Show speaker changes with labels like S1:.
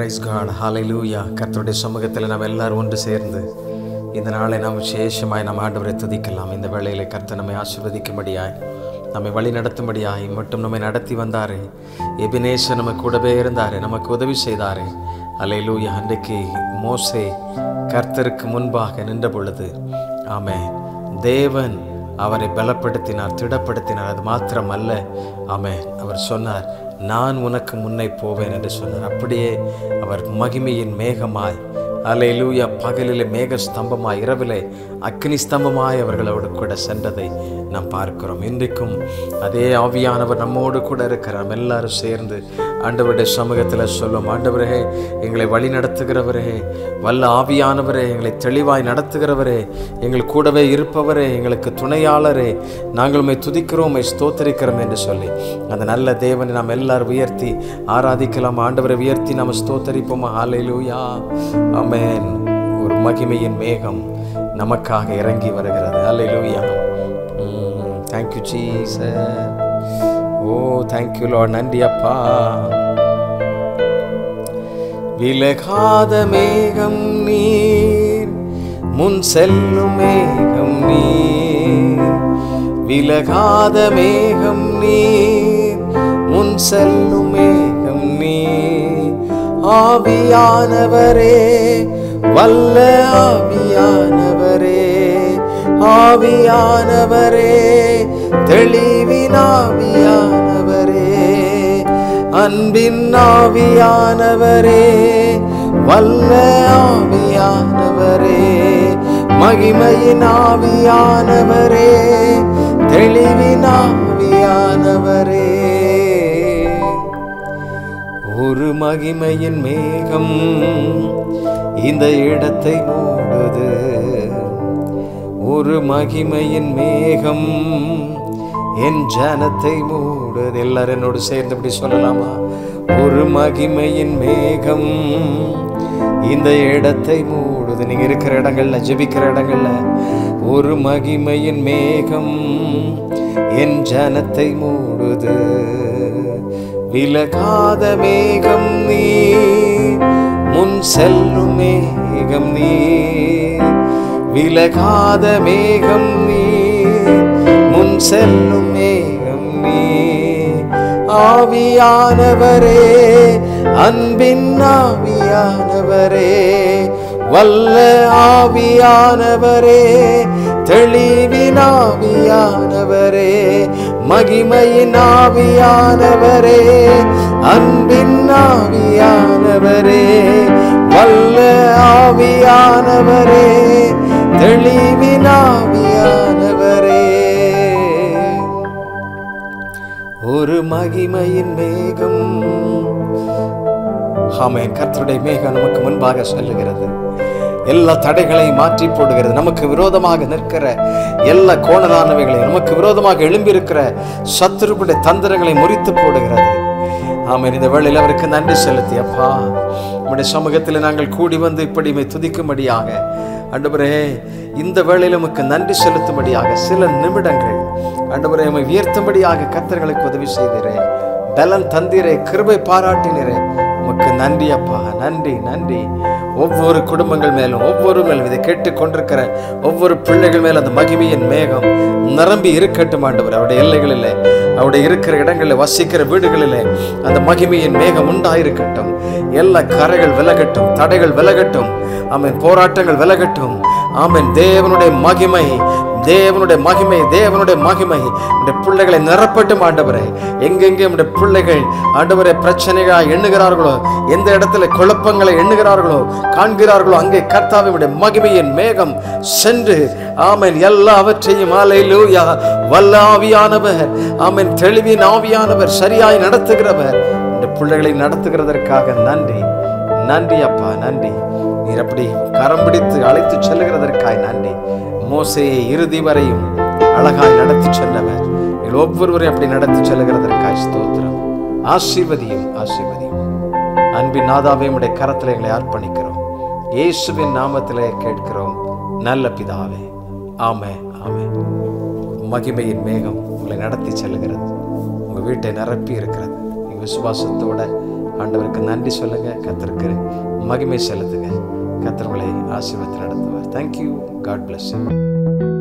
S1: Price God, ஹalleluya. கர்த்தருடைய சமூகத்தில் நாம் எல்லாரும் ஒன்று சேர்ந்து இந்த நாளை நாம் விசேஷமாய் நாம் ஆண்டவரை துதிக்கலாம். இந்த வேளையிலே கர்த்தர் நம்மை ஆசீர்வதிக்கும்படியாய், நம்மை வழி நடத்தும்படியாய் மட்டும் நம்மை நடத்தி வந்தாரே. எபினேசர் நம்ம கூடவே இருந்தாரே, நமக்கு உதவி செய்தாரே. ஹalleluya. அன்றைக்கு மோசே கர்த்தருக்கு முன்பாக நின்ற பொழுது ஆமென், தேவன் அவரை பலப்படுத்தினார், திடப்படுத்தினார். அது மாத்திரமல்ல, ஆமென், அவர் சொன்னார், நான் உனக்கு முன்னே போவேன் என்று சொன்னார். அப்படியே அவர் மகிமையின் மேகமாய், ஹல்லேலூயா, பகலிலே மேக ஸ்தம்பமாய், இரவிலே அக்னி ஸ்தம்பமாய் அவர்களோடு கூட சென்றதை நாம் பார்க்கிறோம். இன்றைக்கும் அதே ஆவியானவர் நம்மோடு கூட இருக்கிறார். நம்ம எல்லாரும் சேர்ந்து ஆண்டவருடைய சமூகத்தில் சொல்லும், ஆண்டவரே, எங்களை வழி நடத்துகிறவரே, வல்ல ஆவியானவரே, எங்களை தெளிவாய் நடத்துகிறவரே, எங்கள் கூடவே இருப்பவரே, எங்களுக்கு துணையாளரே, நாங்கள் உம்மை துதிக்கிறோம், உம்மை ஸ்தோத்தரிக்கிறோம் என்று சொல்லி அந்த நல்ல தேவனை நாம் எல்லாரும் உயர்த்தி ஆராதிக்கலாம். ஆண்டவரை உயர்த்தி நாம் ஸ்தோத்தரிப்போம். ஹல்லேலூயா, ஆமென். ஒரு மகிமையின் மேகம் நமக்காக இறங்கி வருகிறது. ஹல்லேலூயா. Thank you Jesus. Oh, thank you Lord. நன்றி அப்பா. விலகாத மேகம் நீர், முன் செல்லும் மேகம் நீர். விலகாத மேகம் நீர், முன் செல்லும் மேகம் நீர். ஆவியானவரே, வல்ல ஆவியானவரே, ஆவியானவரே, தெளிவின் ஆவியானவரே, அன்பின் ஆவியானவரே, வல்ல ஆவியானவரே, மகிமையின் ஆவியானவரே, தெளிவின் ஆவியானவரே. ஒரு மகிமையின் மேகம் இந்த இடத்தை மூடுது. ஒரு மகிமையின் மேகம் என் ஜனத்தை மூடுது. எல்லாரும் என்னோடு சேர்ந்து இப்படி சொல்லலாமா? ஒரு மகிமையின் மேகம் இந்த இடத்தை மூடுது. நீங்க இருக்கிற இடங்கள்ல, ஜெபிக்கிற இடங்கள்ல, ஒரு மகிமையின் மேகம் என் ஜனத்தை மூடுது. விலகாத மேகம் நீ, முன் செல்லும் மேகம் நீ. விலகாத மேகம் நீ, முன் செல்லும் மேகம் நீ. ஆவியானவரே, அன்பின் ஆவியானவரே, வல்ல ஆவியானவரே, தெளிவின் ஆவியானவரே, மகிமையின் ஆவியானவரே, அன்பின் ஆவியானவரே, வல்ல ஆவியானவரே, தெளிவின் ஆவியானவரே. ஒரு மகிமையின் மேகம். ஆமென். கர்த்தருடைய மேகம் நமக்கு முன்பாக செல்லுகிறது. எல்லா தடைகளையும் மாற்றி போடுகிறது. நமக்கு விரோதமாக நிற்கிற எல்லா கோணலானவைகளை, நமக்கு விரோதமாக எழும்பியிருக்கிற சத்துருடைய தந்திரங்களை முறித்து போடுகிறது. ஆமென். இந்த வேளையில் அவருக்கு நன்றி செலுத்தி, அப்பா, உம்முடைய சமூகத்தில் நாங்கள் கூடி வந்து இப்படி துதிக்கும்படியாக, ஆண்டவரே, இந்த வேளையில் உமக்கு நன்றி செலுத்தும்படியாக சில நிமிடங்கள் ஆண்டவரே உம்மை உயர்த்தும்படியாக கர்த்தர்களுக்கு உதவி செய்தீரே, பலன் தந்தீரே, கிருபை பாராட்டினீரே. உமக்கு நன்றி அப்பா, நன்றி நன்றி. ஒவ்வொரு குடும்பங்கள் மேலும், ஒவ்வொரு மேலும், இதை கேட்டு கொண்டிருக்கிற ஒவ்வொரு பிள்ளைகள் மேலும் அந்த மகிமையின் மேகம் நிரம்பி இருக்கட்டும் ஆண்டவர். அவருடைய எல்லைகளிலே, அவருடைய இருக்கிற இடங்களில், வசிக்கிற வீடுகளிலே அந்த மகிமையின் மேகம் உண்டாயிருக்கட்டும். எல்லா கரைகள் விலகட்டும், தடைகள் விலகட்டும், ஆமென், போராட்டங்கள் விலகட்டும். ஆமென். தேவனுடைய மகிமை, தேவனுடைய மகிமை, தேவனுடைய மகிமை இந்த பிள்ளைகளை நிரப்பட்டும் ஆண்டவரே. எங்கெங்கே நம்முடைய பிள்ளைகள் ஆண்டவரே பிரச்சனைகளாக எண்ணுகிறார்களோ, எந்த இடத்துல குழப்பங்களை எண்ணுகிறார்களோ, காண்கிறார்களோ, அங்கே கர்த்தாவினுடைய மகிமையின் மேகம் சென்று, ஆமென், எல்லாவற்றையும், ஹல்லேலூயா, வல்ல ஆவியானவர், ஆமென், தெளிவின் ஆவியானவர், சரியாய் நடத்துகிறவர், இந்த பிள்ளைகளை நடத்துகிறதற்காக நன்றி. நன்றி அப்பா, நன்றி. நீர் அப்படி கரம் பிடித்து அழைத்து செல்லுகிறதற்காய் நன்றி. மோசேயை இறுதி வரையும் அழகாய் நடத்தி சென்றவர், ஒவ்வொருவரையும் அப்படி நடத்தி செல்லுகிறதற்காய் ஸ்தோத்திரம். ஆசீர்வதியும், ஆசீர்வதியும். அன்பின் நாதாவே, உம்முடைய கரத்தில் எங்களை அர்ப்பணிக்கிறோம். இயேசுவின் நாமத்திலே கேட்கிறோம் நல்ல பிதாவே, ஆமென், ஆமென். மகிமையின் மேகம் உங்களை நடத்தி செல்லுகிறது. உங்கள் வீட்டை நிரப்பி இருக்கிறது. நீங்கள் விசுவாசத்தோட ஆண்டவருக்கு நன்றி சொல்லுங்க, கர்த்தருக்கு மகிமை செலுத்துங்க. கர்த்தர் உங்களை ஆசீர்வாதத்தில் நடத்துவார். தேங்க்யூ. God bless you.